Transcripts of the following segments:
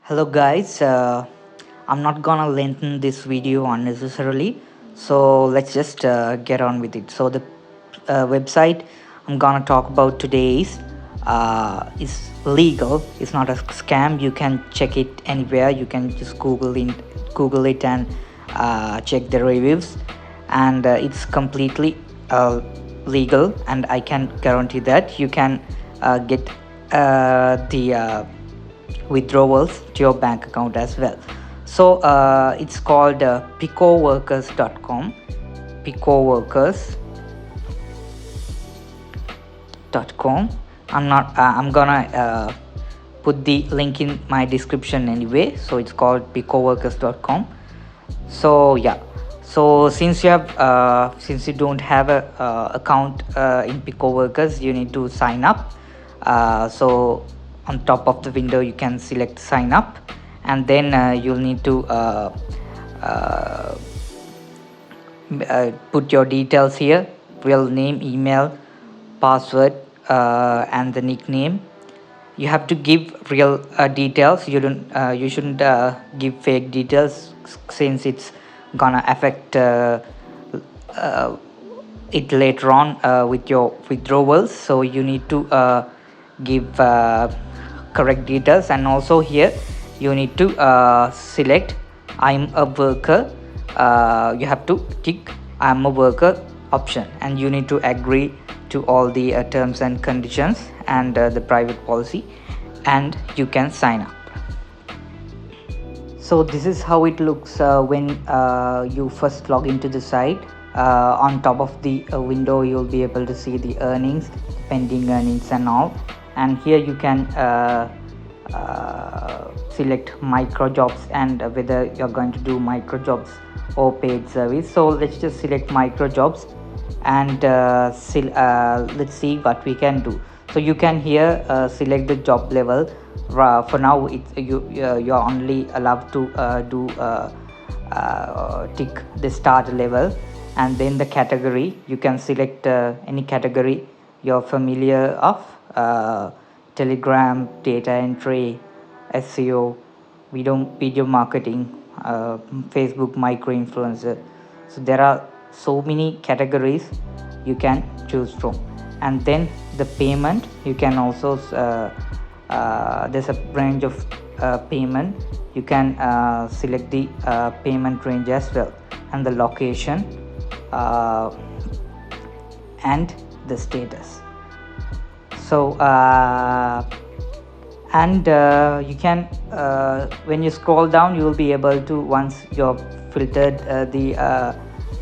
Hello guys, I'm not gonna lengthen this video unnecessarily, so let's just get on with it. So the website I'm gonna talk about today is legal. It's not a scam. You can check it anywhere. You can just Google it and check the reviews, and it's completely legal. And I can guarantee that you can get the withdrawals to your bank account as well. So it's called picoworkers.com. picoworkers.com. I'm gonna put the link in my description anyway. So it's called picoworkers.com. So yeah, so since you don't have a account in picoworkers, you need to sign up. So on top of the window you can select sign up, and then you'll need to uh, put your details here: real name, email, password, and the nickname. You have to give real details. You shouldn't give fake details, since it's gonna affect uh, it later on with your withdrawals. So you need to give correct details. And also here you need to select I'm a worker. You have to tick I'm a worker option, and you need to agree to all the terms and conditions and the private policy, and you can sign up. So this is how it looks when you first log into the site. On top of the window you'll be able to see the earnings, pending earnings and all. And here you can select micro jobs, and whether you're going to do micro jobs or paid service. So let's just select micro jobs, and let's see what we can do. So you can here select the job level. For now you're only allowed to tick the start level, and then the category. You can select any category you're familiar of: telegram, data entry, SEO, video marketing, Facebook micro influencer. So there are so many categories you can choose from. And then the payment, you can also there's a range of payment. You can select the payment range as well, and the location, and the status. So you can when you scroll down, you will be able to, once you've filtered the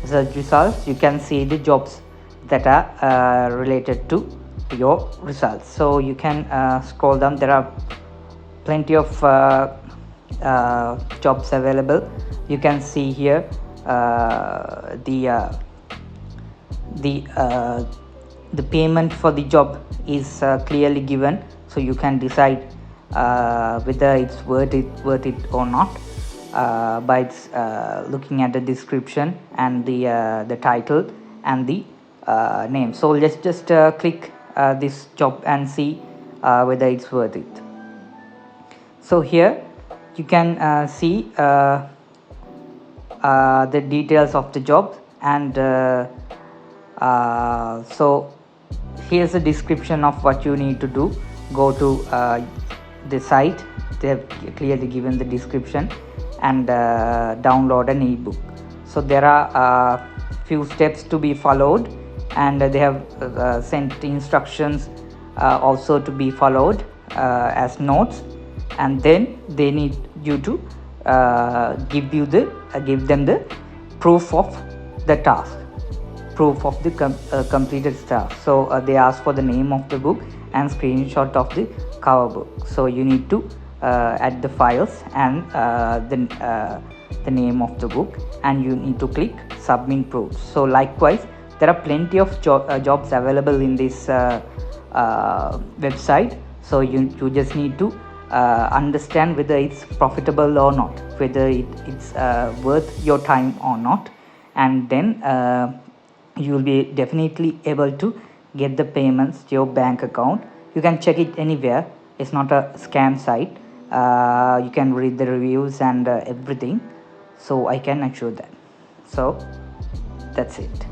search results, you can see the jobs that are related to your results. So you can scroll down. There are plenty of jobs available. You can see here the payment for the job is clearly given, so you can decide whether it's worth it or not by looking at the description and the title and the name. So let's just click this job and see whether it's worth it. So here you can see the details of the job, and so here's a description of what you need to do. Go to the site. They have clearly given the description, and download an ebook. So there are few steps to be followed, and they have sent instructions also to be followed as notes. And then they need you to give them the proof of the task, proof of the completed task. So they ask for the name of the book and screenshot of the cover book. So you need to add the files and the name of the book, and you need to click submit proofs. So likewise, there are plenty of jobs available in this website. So you just need to understand whether it's profitable or not, whether it's worth your time or not, and then you will be definitely able to get the payments to your bank account. You can check it anywhere. It's not a scam site, You can read the reviews and everything, so I can assure that. So that's it.